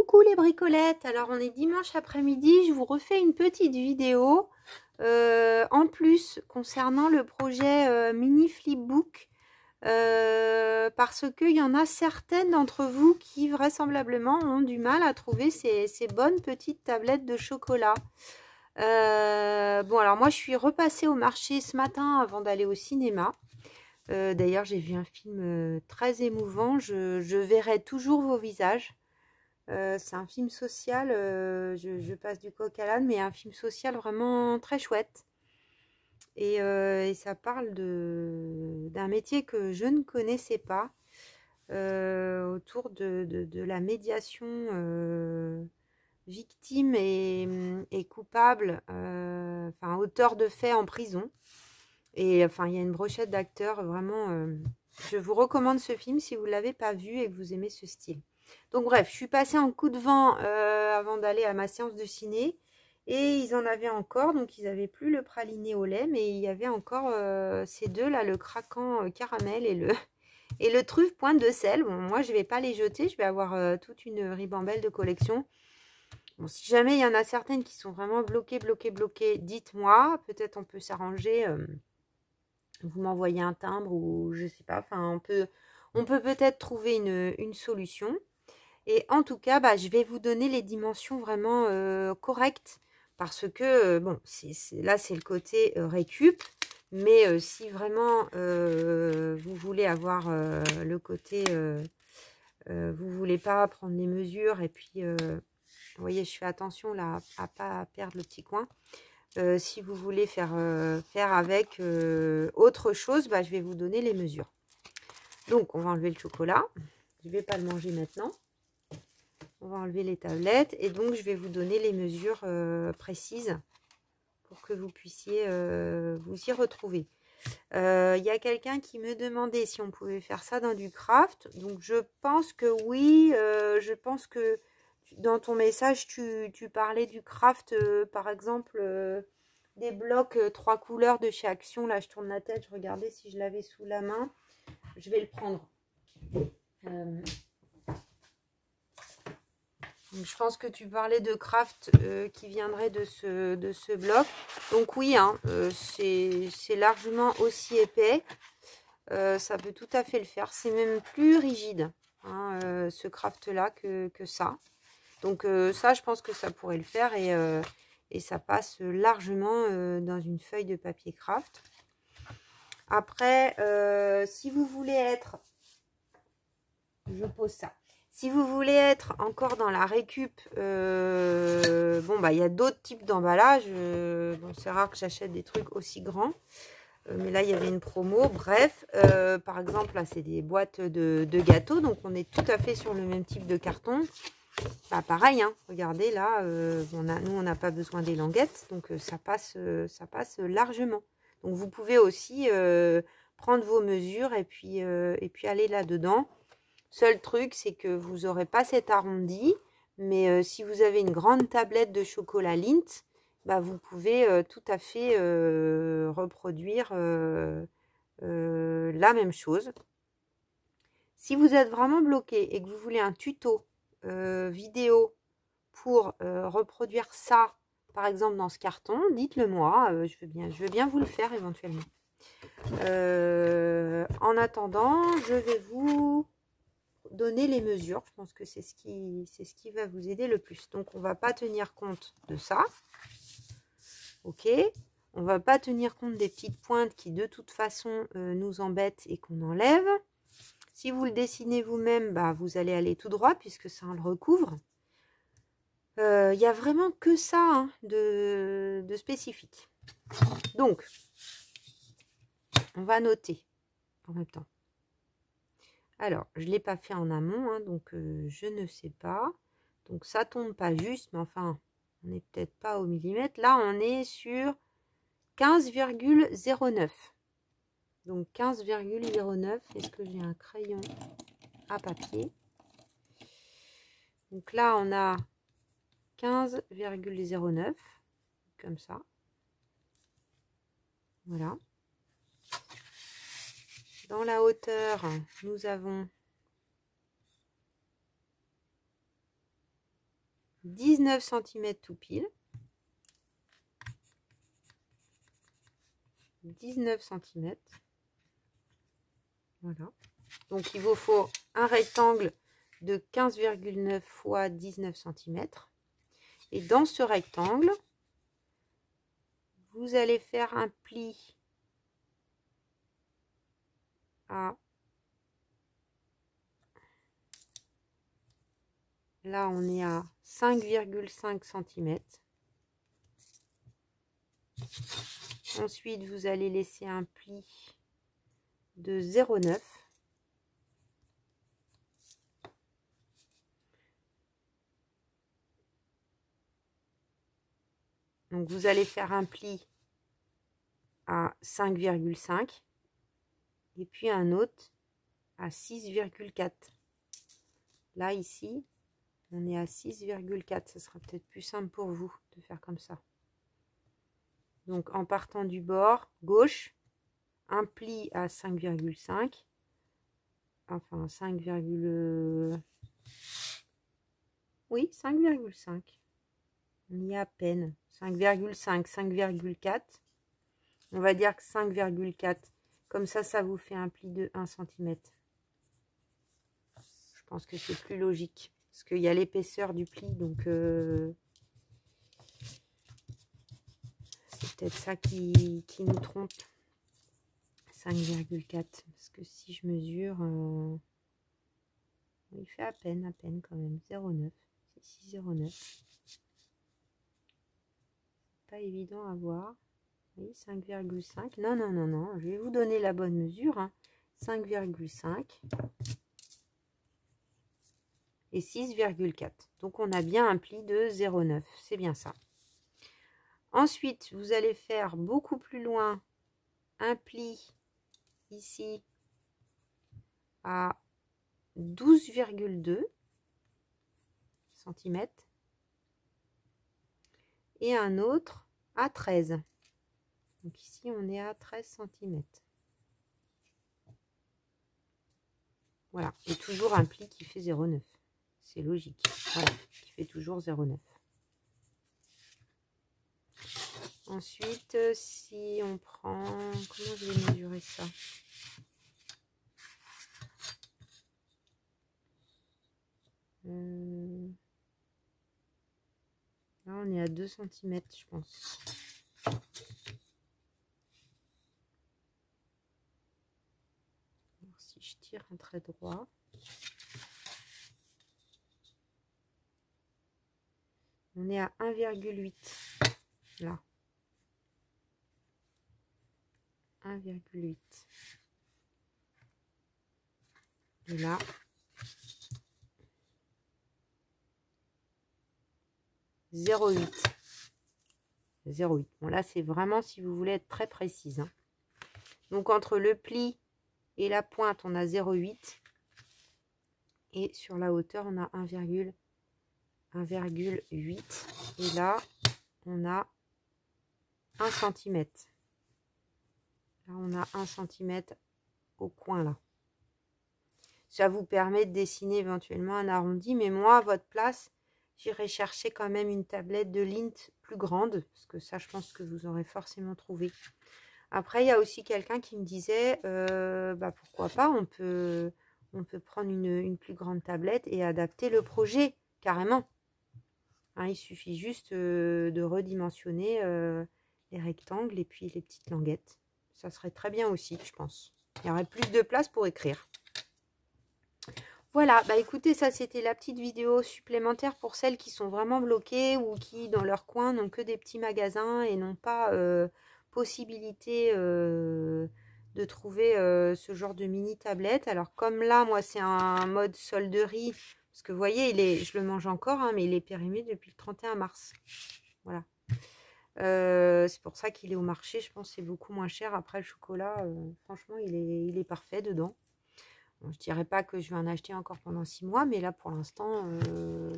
Coucou les bricolettes, alors on est dimanche après-midi, je vous refais une petite vidéo en plus concernant le projet mini flipbook parce qu'il y en a certaines d'entre vous qui vraisemblablement ont du mal à trouver ces bonnes petites tablettes de chocolat. Bon alors moi je suis repassée au marché ce matin avant d'aller au cinéma. D'ailleurs j'ai vu un film très émouvant, je verrai toujours vos visages. C'est un film social, je passe du coq à l'âne, mais un film social vraiment très chouette. Et ça parle d'un métier que je ne connaissais pas, autour de la médiation victime et coupable, enfin auteur de faits en prison. Et enfin, il y a une brochette d'acteurs, vraiment. Je vous recommande ce film si vous ne l'avez pas vu et que vous aimez ce style. Donc bref, je suis passée en coup de vent avant d'aller à ma séance de ciné. Et ils en avaient encore, donc ils n'avaient plus le praliné au lait, mais il y avait encore ces deux là, le craquant caramel et le truffe pointe de sel. Bon, moi je ne vais pas les jeter, je vais avoir toute une ribambelle de collection. Bon, si jamais il y en a certaines qui sont vraiment bloquées, dites-moi, peut-être on peut s'arranger. Vous m'envoyez un timbre ou je sais pas, enfin on peut peut-être trouver une solution. Et en tout cas, bah, je vais vous donner les dimensions vraiment correctes parce que, bon, là c'est le côté récup, mais si vraiment vous voulez avoir le côté, vous voulez pas prendre les mesures et puis, vous voyez, je fais attention là à pas perdre le petit coin. Si vous voulez faire avec autre chose, bah, je vais vous donner les mesures. Donc, on va enlever le chocolat. Je ne vais pas le manger maintenant. On va enlever les tablettes. Et donc, je vais vous donner les mesures précises pour que vous puissiez vous y retrouver. Il y a quelqu'un qui me demandait si on pouvait faire ça dans du craft. Donc, je pense que oui. Je pense que dans ton message, tu parlais du craft, par exemple, des blocs 3 couleurs de chez Action. Là, je tourne la tête, je regardais si je l'avais sous la main. Je vais le prendre. Donc, je pense que tu parlais de craft qui viendrait de ce bloc. Donc oui, hein, c'est largement aussi épais. Ça peut tout à fait le faire. C'est même plus rigide, hein, ce craft-là que ça. Donc ça, je pense que ça pourrait le faire et ça passe largement dans une feuille de papier craft. Après, si vous voulez être... Je pose ça. Si vous voulez être encore dans la récup, bon, bah, il y a d'autres types d'emballage. Bon, c'est rare que j'achète des trucs aussi grands. Mais là, il y avait une promo. Bref, par exemple, là, c'est des boîtes de gâteaux. Donc, on est tout à fait sur le même type de carton. Bah, pareil, hein, regardez là, nous on n'a pas besoin des languettes, donc ça passe largement. Donc vous pouvez aussi prendre vos mesures et puis aller là-dedans. Seul truc, c'est que vous n'aurez pas cet arrondi, mais si vous avez une grande tablette de chocolat Lindt, bah, vous pouvez tout à fait reproduire la même chose. Si vous êtes vraiment bloqué et que vous voulez un tuto vidéo pour reproduire ça, par exemple dans ce carton, dites-le moi, je veux bien vous le faire éventuellement. En attendant, je vais vous donner les mesures. Je pense que c'est ce qui va vous aider le plus. Donc, on ne va pas tenir compte de ça. Ok. On ne va pas tenir compte des petites pointes qui, de toute façon, nous embêtent et qu'on enlève. Si vous le dessinez vous-même, bah, vous allez aller tout droit puisque ça le recouvre. Il n'y a vraiment que ça hein, de spécifique. Donc, on va noter en même temps. Alors, je ne l'ai pas fait en amont, hein, donc je ne sais pas. Donc, ça ne tombe pas juste, mais enfin, on n'est peut-être pas au millimètre. Là, on est sur 15,09. Donc, 15,09. Est-ce que j'ai un crayon à papier? Donc là, on a 15,09, comme ça. Voilà. Dans la hauteur, nous avons 19 cm tout pile. 19 cm. Voilà. Donc, il vous faut un rectangle de 15,9 x 19 cm. Et dans ce rectangle, vous allez faire un pli à... Là, on est à 5,5 cm. Ensuite, vous allez laisser un pli de 0,9. Donc, vous allez faire un pli à 5,5 et puis un autre à 6,4. Là, ici, on est à 6,4. Ce sera peut-être plus simple pour vous de faire comme ça. Donc, en partant du bord gauche, un pli à 5,5. Enfin, 5, oui, 5,5. On y est à peine. 5,5, 5,4. On va dire que 5,4. Comme ça vous fait un pli de 1 cm. Je pense que c'est plus logique. Parce qu'il y a l'épaisseur du pli. Donc, c'est peut-être ça qui nous trompe. 5,4. Parce que si je mesure... il fait à peine quand même. 0,9. C'est 6,09. Pas évident à voir. Oui, 5,5. Non. Je vais vous donner la bonne mesure. Hein. 5,5 et 6,4. Donc, on a bien un pli de 0,9. C'est bien ça. Ensuite, vous allez faire beaucoup plus loin un pli ici à 12,2 cm et un autre à 13. Donc ici, on est à 13 cm. Voilà. Et toujours un pli qui fait 0,9. C'est logique. Voilà. Qui fait toujours 0,9. Ensuite, si on prend... Comment je vais mesurer ça? Là, on est à 2 cm, je pense. Alors, si je tire un trait droit... On est à 1,8. Là. 1,8. Et là... 0,8. 0,8. Bon, là, c'est vraiment si vous voulez être très précise. Hein. Donc, entre le pli et la pointe, on a 0,8. Et sur la hauteur, on a 1,8. Et là, on a 1 cm. Là, on a 1 cm au coin, là. Ça vous permet de dessiner éventuellement un arrondi. Mais moi, à votre place... J'irai chercher quand même une tablette de Lindt plus grande, parce que ça, je pense que vous aurez forcément trouvé. Après, il y a aussi quelqu'un qui me disait, pourquoi pas, on peut prendre une plus grande tablette et adapter le projet, carrément. Hein, il suffit juste de redimensionner les rectangles et puis les petites languettes. Ça serait très bien aussi, je pense. Il y aurait plus de place pour écrire. Voilà, bah écoutez, ça c'était la petite vidéo supplémentaire pour celles qui sont vraiment bloquées ou qui dans leur coin n'ont que des petits magasins et n'ont pas possibilité de trouver ce genre de mini tablette. Alors comme là, moi c'est un mode solderie, parce que vous voyez, je le mange encore, hein, mais il est périmé depuis le 31 mars. Voilà. C'est pour ça qu'il est au marché, je pense que c'est beaucoup moins cher. Après le chocolat, franchement, il est parfait dedans. Bon, je dirais pas que je vais en acheter encore pendant 6 mois, mais là pour l'instant,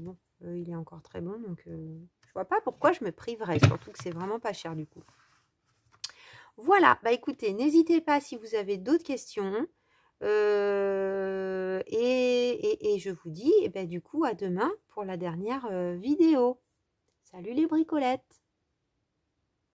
bon, il est encore très bon, donc je vois pas pourquoi je me priverais, surtout que c'est vraiment pas cher du coup. Voilà, bah écoutez, n'hésitez pas si vous avez d'autres questions. Et je vous dis, eh ben, du coup, à demain pour la dernière vidéo. Salut les bricolettes!